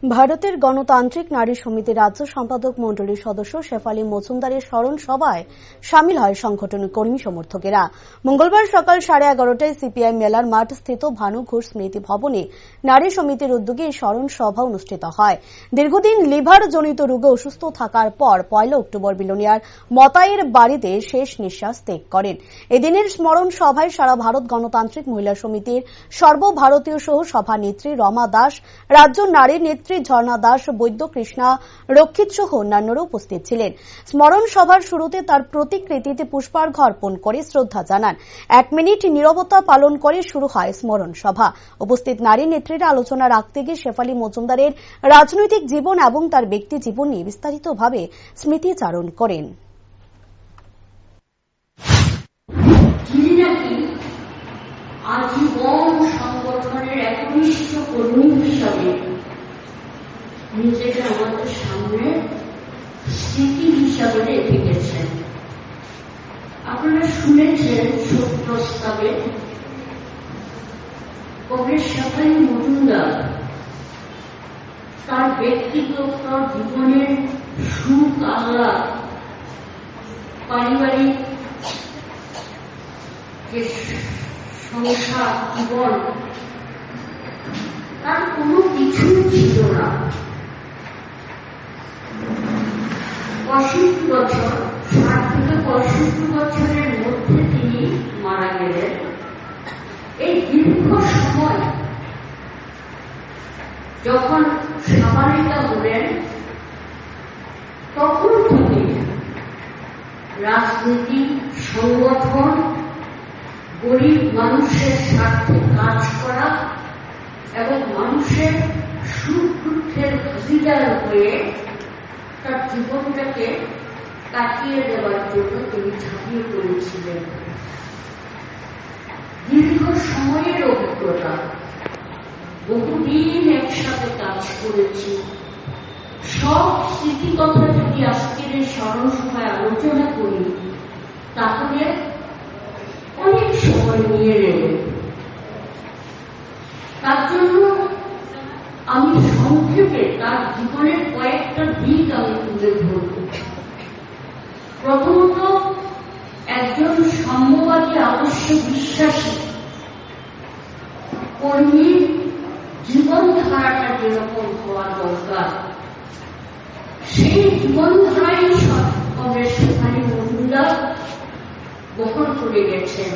ভারতের গণতান্ত্রিক নারী সমিতি রাজ্য সম্পাদক মণ্ডলীর সদস্য শেফালী মজুমদারের স্মরণ সভায় সামিল হয় সংগঠনের কর্মী সমর্থকেরা। মঙ্গলবার সকাল 11:30টায় সিপিআই মেলার মাঠ স্থিত ভানু ঘোষ স্মৃতি ভবনে নারী সমিতির উদ্যোগে এই স্মরণ সভা অনুষ্ঠিত হয়। দীর্ঘদিন লিভার জনিত রোগে অসুস্থ থাকার পর 1 অক্টোবর বিলোনিয়ার মতাইয়ের বাড়িতে শেষ নিঃশ্বাস ত্যাগ করেন। এদিনের স্মরণ সভায় সারা ভারত গণতান্ত্রিক মহিলা সমিতির সর্বভারতীয় সহ সভানেত্রী রমা দাস, রাজ্য নারী নেত্রী ঝর্ণা দাস, বৈদ্য কৃষ্ণা রক্ষিত সহ অন্যান্যরা উপস্থিত ছিলেন। স্মরণ সভার শুরুতে তার প্রতিকৃতিতে পুষ্পার্ঘ অর্পণ করে শ্রদ্ধা জানান। 1 মিনিট নীরবতা পালন করে শুরু হয় স্মরণ সভা। উপস্থিত নারী নেত্রীরা আলোচনা রাখতে গিয়ে শেফালী মজুমদারের রাজনৈতিক জীবন এবং তার ব্যক্তি জীবন নিয়ে বিস্তারিতভাবে স্মৃতিচারণ করেন। আজীবন সংগঠনের একনিষ্ঠ কর্মী হিসাবে নিজেকে আমাদের সামনে স্মৃতি হিসাবে রেখে গেছেন। আপনারা শুনেছেন শোক প্রস্তাবে কংগ্রেস শেফালী মজুমদার তার ব্যক্তিগত জীবনের সুখ আহ্লাদ, পারিবারিক যে সংসার জীবন, তার কোনো কিছু ছিল না। 65 বছর, 60 থেকে 65 বছরের মধ্যে তিনি মারা গেলেন। এই দীর্ঘ সময় যখন সামারিকা হলেন, তখন থেকে রাজনীতি, সংগঠন, গরিব মানুষের স্বার্থে কাজ করা এবং মানুষের সুখ দুঃখের ভাগিদার হয়ে তার জীবনটাকে কাটিয়ে দেওয়ার জন্য তিনি ঝাঁপিয়ে পড়েছিলেন। দীর্ঘ সময়ের অভিজ্ঞতা, বহুদিন একসাথে কাজ করেছি। সব স্মৃতিকথা যদি আজকের এই স্মরণ সভায় আলোচনা করি তাহলে অনেক সময় নিয়ে নেবে। তার জন্য আমি সংক্ষেপে তার জীবনের কয়েকটা দিক আমি তুলে ধরব। প্রথমত, একজন সাম্যবাদী আদর্শ বিশ্বাসী কর্মীর জীবনধারাটা যেরকম হওয়া দরকার, সেই জীবনধারাই কংগ্রেস শেফালী মজুমদার বহন করে গেছেন।